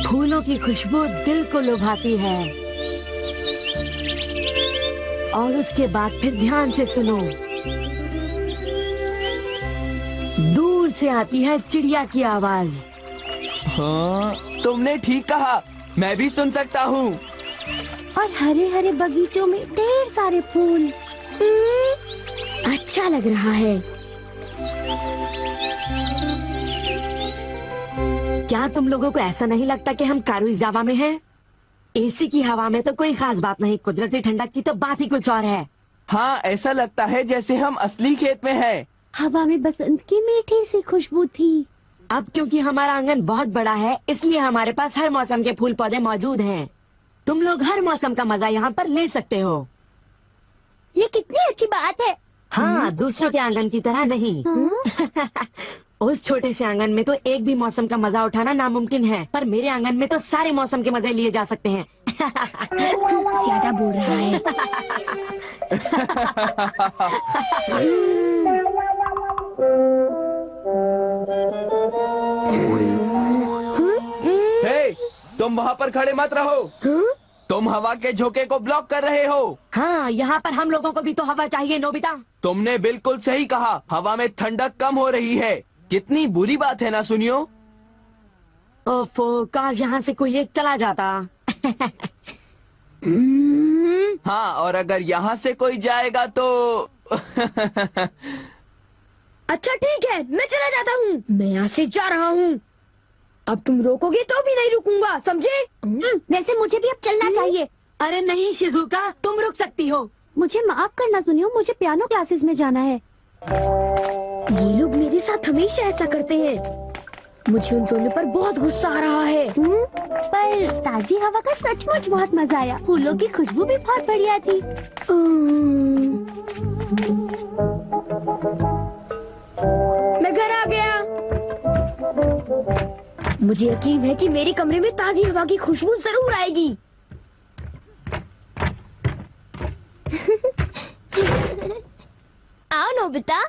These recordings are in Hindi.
फूलों की खुशबू दिल को लुभाती है। और उसके बाद फिर ध्यान से सुनो, दूर से आती है चिड़िया की आवाज। हाँ, तुमने ठीक कहा, मैं भी सुन सकता हूँ। और हरे हरे बगीचों में ढेर सारे फूल। अच्छा लग रहा है। क्या तुम लोगों को ऐसा नहीं लगता कि हम कारुइजावा में हैं? एसी की हवा में तो कोई खास बात नहीं, कुदरती ठंडक की तो बात ही कुछ और है। हाँ, ऐसा लगता है जैसे हम असली खेत में हैं। हवा में बसंत की मीठी सी खुशबू थी। अब क्योंकि हमारा आंगन बहुत बड़ा है, इसलिए हमारे पास हर मौसम के फूल पौधे मौजूद हैं। तुम लोग हर मौसम का मजा यहाँ पर ले सकते हो। ये कितनी अच्छी बात है। हाँ, दूसरों के आंगन की तरह नहीं। उस छोटे से आंगन में तो एक भी मौसम का मजा उठाना नामुमकिन है, पर मेरे आंगन में तो सारे मौसम के मजे लिए जा सकते हैं। ज्यादा बोल रहा है। हे, तुम वहाँ पर खड़े मत रहो। तुम हवा के झोंके को ब्लॉक कर रहे हो। हाँ, यहाँ पर हम लोगों को भी तो हवा चाहिए नोबिता। तुमने बिल्कुल सही कहा, हवा में ठंडक कम हो रही है। कितनी बुरी बात है ना सुनियो। ओफो, काश यहाँ से कोई एक चला जाता। हाँ, और अगर यहाँ से कोई जाएगा तो अच्छा ठीक है, मैं चला जाता हूँ। मैं यहाँ से जा रहा हूँ। अब तुम रोकोगे तो भी नहीं रुकूंगा, समझे? वैसे मुझे भी अब चलना चाहिए। अरे नहीं शिजुका, तुम रुक सकती हो। मुझे माफ करना सुनियो, मुझे पियानो क्लासेस में जाना है। ये लोग मेरे साथ हमेशा ऐसा करते हैं। मुझे उन दोनों पर बहुत गुस्सा आ रहा है। पर ताजी हवा का सचमुच बहुत मजा आया। फूलों की खुशबू भी बहुत बढ़िया थी। मैं घर आ गया। मुझे यकीन है कि मेरे कमरे में ताजी हवा की खुशबू जरूर आएगी। आओ नोबिता।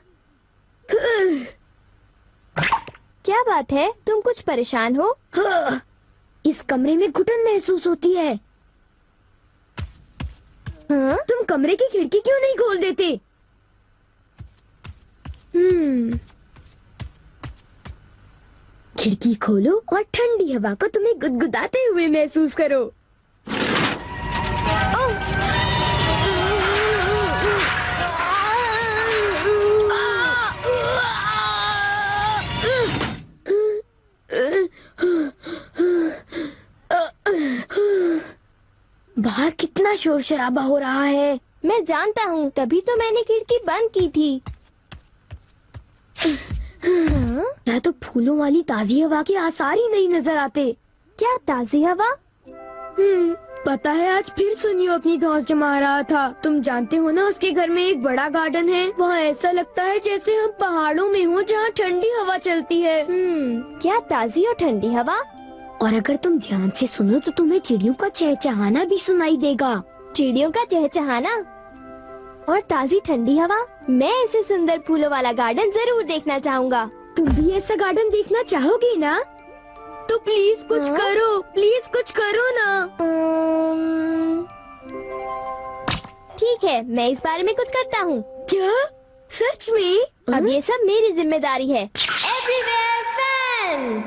क्या बात है, तुम कुछ परेशान हो? इस कमरे में घुटन महसूस होती है। हाँ? तुम कमरे की खिड़की क्यों नहीं खोल देते? खिड़की खोलो और ठंडी हवा को तुम्हें गुदगुदाते हुए महसूस करो। बाहर कितना शोर शराबा हो रहा है। मैं जानता हूँ, तभी तो मैंने खिड़की बंद की थी। या तो फूलों वाली ताजी हवा के आसार ही नहीं नजर आते। क्या ताजी हवा? पता है, आज फिर सुनियो अपनी धौंस जमा रहा था। तुम जानते हो ना, उसके घर में एक बड़ा गार्डन है। वहाँ ऐसा लगता है जैसे हम पहाड़ों में हो, जहाँ ठंडी हवा चलती है। क्या ताजी और ठंडी हवा? और अगर तुम ध्यान से सुनो तो तुम्हें चिड़ियों का चहचहाना भी सुनाई देगा। चिड़ियों का चहचहाना और ताजी ठंडी हवा। मैं ऐसे सुंदर फूलों वाला गार्डन जरूर देखना चाहूँगा। तुम भी ऐसा गार्डन देखना चाहोगी ना? तो प्लीज कुछ करो, प्लीज कुछ करो ना। ठीक है, मैं इस बारे में कुछ करता हूँ। क्या? सच में? अब ये सब मेरी जिम्मेदारी है। Everywhere fan.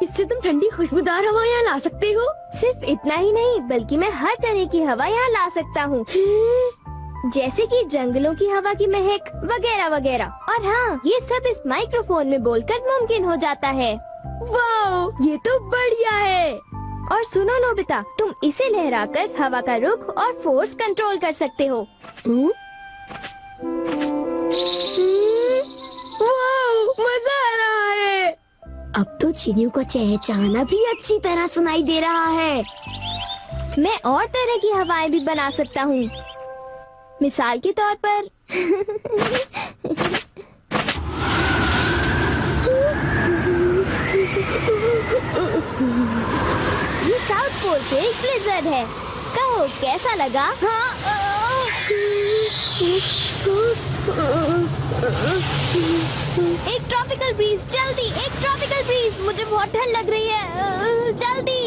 इससे तुम ठंडी खुशबूदार हवा यहाँ ला सकते हो? सिर्फ इतना ही नहीं, बल्कि मैं हर तरह की हवा यहाँ ला सकता हूँ। जैसे कि जंगलों की हवा की महक वगैरह वगैरह। और हाँ, ये सब इस माइक्रोफोन में बोलकर मुमकिन हो जाता है। वाह, ये तो बढ़िया है। और सुनो नोबिता, तुम इसे लहराकर हवा का रुख और फोर्स कंट्रोल कर सकते हो। वाह, मजा आ रहा है। अब तो चिड़ियों का चहचहाना भी अच्छी तरह सुनाई दे रहा है। मैं और तरह की हवाएं भी बना सकता हूँ। मिसाल के तौर पर ये साउथ पोल से एक ब्लिज़र्ड है। कहो कैसा लगा? एक ट्रॉपिकल ट्रॉपिकल ब्रीज, जल्दी एक ट्रॉपिकल ब्रीज, मुझे बहुत ठंड लग रही है, जल्दी।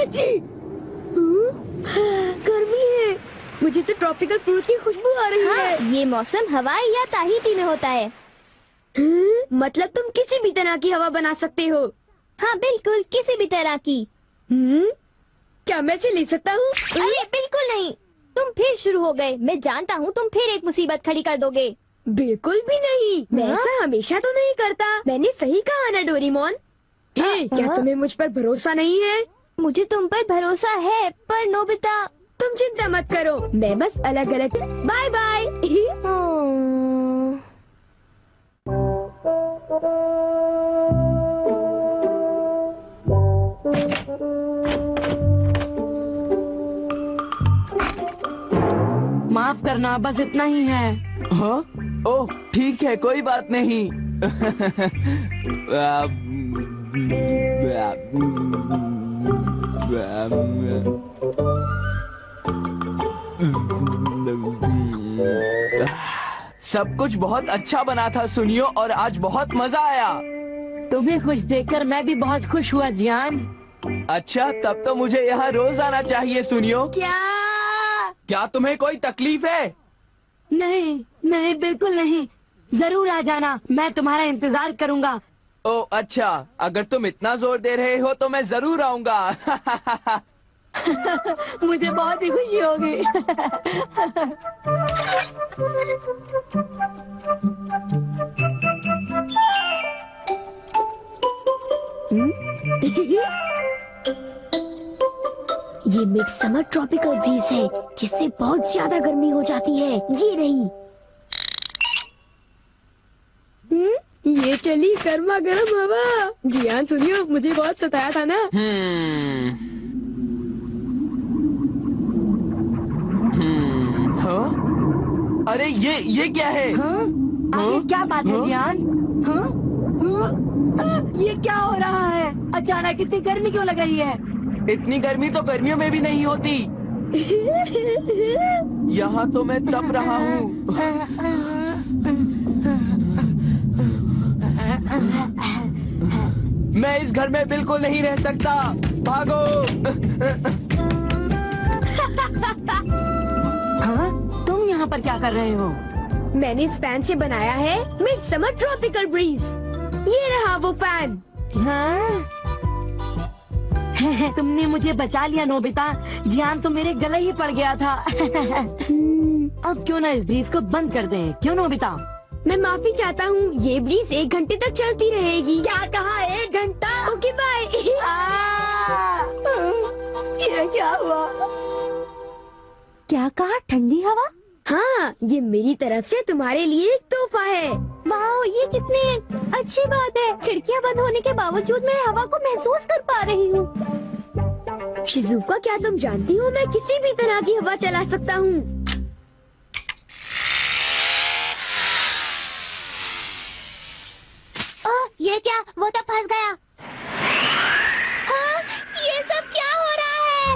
जी, गर्मी है। मुझे तो ट्रॉपिकल फ्रूट की खुशबू आ रही है। ये मौसम हवाई या ताहिती में होता है। मतलब तुम किसी भी तरह की हवा बना सकते हो? हाँ बिल्कुल, किसी भी तरह की। क्या मैं इसे ले सकता हूँ? अरे बिल्कुल नहीं, तुम फिर शुरू हो गए। मैं जानता हूँ तुम फिर एक मुसीबत खड़ी कर दोगे। बिल्कुल भी नहीं, मैं ऐसा हमेशा तो नहीं करता। मैंने सही कहा ना डोरेमोन। क्या तुम्हें मुझ पर भरोसा नहीं है? मुझे तुम पर भरोसा है, पर नोबिता। तुम चिंता मत करो, मैं बस अलग अलग। Bye bye. माफ करना, बस इतना ही है। हाँ? ओह ठीक है, कोई बात नहीं। सब कुछ बहुत अच्छा बना था सुनियो, और आज बहुत मजा आया। तुम्हें खुश देखकर मैं भी बहुत खुश हुआ जियान। अच्छा, तब तो मुझे यहाँ रोज आना चाहिए सुनियो। क्या तुम्हें कोई तकलीफ है? नहीं नहीं, बिल्कुल नहीं। जरूर आ जाना, मैं तुम्हारा इंतजार करूंगा। ओह अच्छा, अगर तुम इतना जोर दे रहे हो तो मैं जरूर आऊंगा। मुझे बहुत ही खुशी होगी। ये मिड समर ट्रॉपिकल ब्रीज है, जिससे बहुत ज्यादा गर्मी हो जाती है। ये नहीं। ये चली गर्मा गर्म हवा। जियान सुनियो, मुझे बहुत सताया था ना। हाँ? अरे ये क्या है? हाँ? आगे क्या बात है जियान? हाँ? ये क्या हो रहा है? अचानक इतनी गर्मी क्यों लग रही है? इतनी गर्मी तो गर्मियों में भी नहीं होती। यहाँ तो मैं तप रहा हूँ। मैं इस घर में बिल्कुल नहीं रह सकता। भागो। हाँ? तुम यहाँ पर क्या कर रहे हो? मैंने इस फैन से बनाया है मिड समर ट्रॉपिकल ब्रीज। ये रहा वो फैन। हाँ? तुमने मुझे बचा लिया नोबिता। जियान तो मेरे गले ही पड़ गया था। अब क्यों ना इस ब्रीज को बंद कर दें? क्यों नोबिता? मैं माफी चाहता हूँ, ये ब्रीज 1 घंटे तक चलती रहेगी। क्या कहा? 1 घंटा? Okay bye. ये क्या हुआ? क्या कहा? ठंडी हवा? हाँ, ये मेरी तरफ से तुम्हारे लिए एक तोहफा है। वाह, ये कितनी अच्छी बात है। खिड़कियाँ बंद होने के बावजूद मैं हवा को महसूस कर पा रही हूँ। शिजुका, क्या तुम जानती हो मैं किसी भी तरह की हवा चला सकता हूँ। ये क्या? वो तो फंस गया। हाँ, ये सब क्या हो रहा है?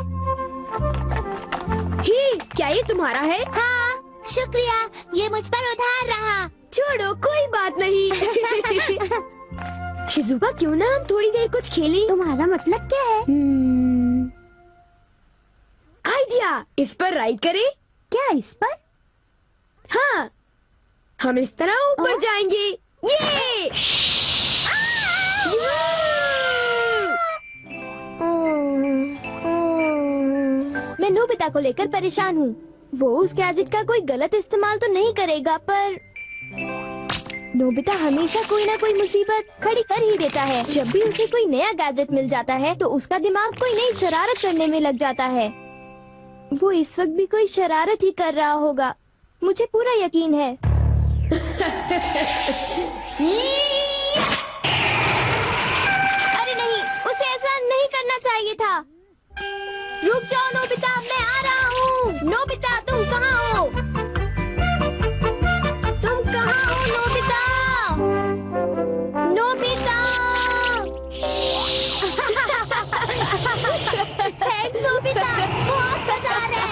ही, क्या ये तुम्हारा है? हाँ, शुक्रिया, ये मुझ पर उधार रहा। छोड़ो, कोई बात नहीं। शिजुका, क्यों ना हम थोड़ी देर कुछ खेलें? तुम्हारा मतलब क्या है? आइडिया, इस पर राइड करें? क्या इस पर? हाँ, हम इस तरह ऊपर जाएंगे। ये! मैं नोबिता को लेकर परेशान हूँ। वो उस गैजेट का कोई गलत इस्तेमाल तो नहीं करेगा, पर नोबिता हमेशा कोई ना कोई मुसीबत खड़ी कर ही देता है। जब भी उसे कोई नया गैजेट मिल जाता है तो उसका दिमाग कोई नई शरारत करने में लग जाता है। वो इस वक्त भी कोई शरारत ही कर रहा होगा, मुझे पूरा यकीन है। अरे नहीं, उसे ऐसा नहीं करना चाहिए था। रुक जाओ नोबिता, मैं आ रहा हूँ। नोबिता, तुम कहाँ हो? तुम कहाँ हो नोबिता? नोबिता! थैंक्स नोबिता, बहुत मजा आ रहा है।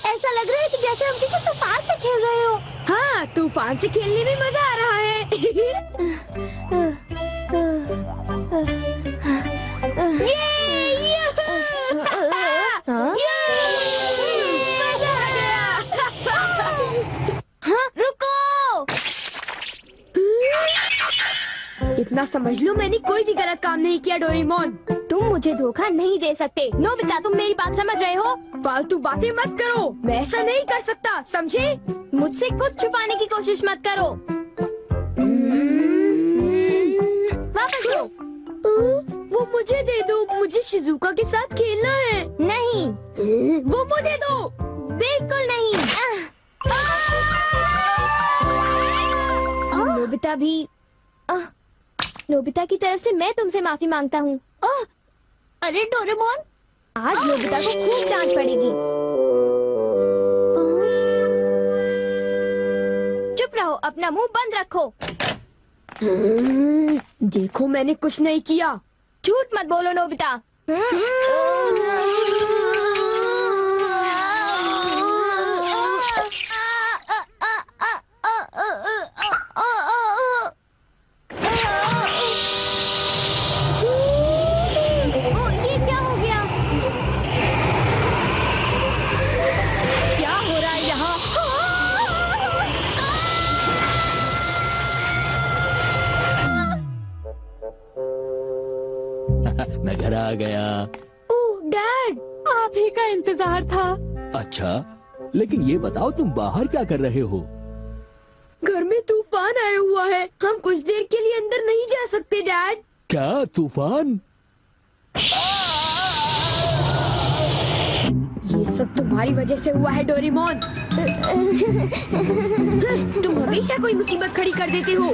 ऐसा लग रहा है कि जैसे हम किसी तूफान से खेल रहे हो। हाँ, तूफान से खेलने में मजा आ रहा है। मजा आ गया। हाँ, रुको। इतना समझ लो मैंने कोई भी गलत काम नहीं किया डोरेमोन। तुम मुझे धोखा नहीं दे सकते। नोबिता, तुम मेरी बात समझ रहे हो? फालतू बातें मत करो, मैं ऐसा नहीं कर सकता, समझे? मुझसे कुछ छुपाने की कोशिश मत करो। वापस दो। वो मुझे दे दो, मुझे शिजुका के साथ खेलना है। नहीं, वो मुझे दो। बिल्कुल नहीं। नोबिता भी नोबिता की तरफ से मैं तुमसे माफी मांगता हूँ। अरे डोरेमोन, आज नोबिता को खूब डांट पड़ेगी। चुप रहो, अपना मुंह बंद रखो। देखो मैंने कुछ नहीं किया। झूठ मत बोलो नोबिता। ये क्या हो गया? क्या हो रहा है यहाँ? मैं घर आ गया। ओह डैड, आप ही का इंतजार था। अच्छा, लेकिन ये बताओ तुम बाहर क्या कर रहे हो? घर में तूफान आया हुआ है, हम कुछ देर के लिए अंदर नहीं जा सकते डैड। क्या तूफान? ये सब तुम्हारी वजह से हुआ है डोरेमोन। तुम हमेशा कोई मुसीबत खड़ी कर देते हो।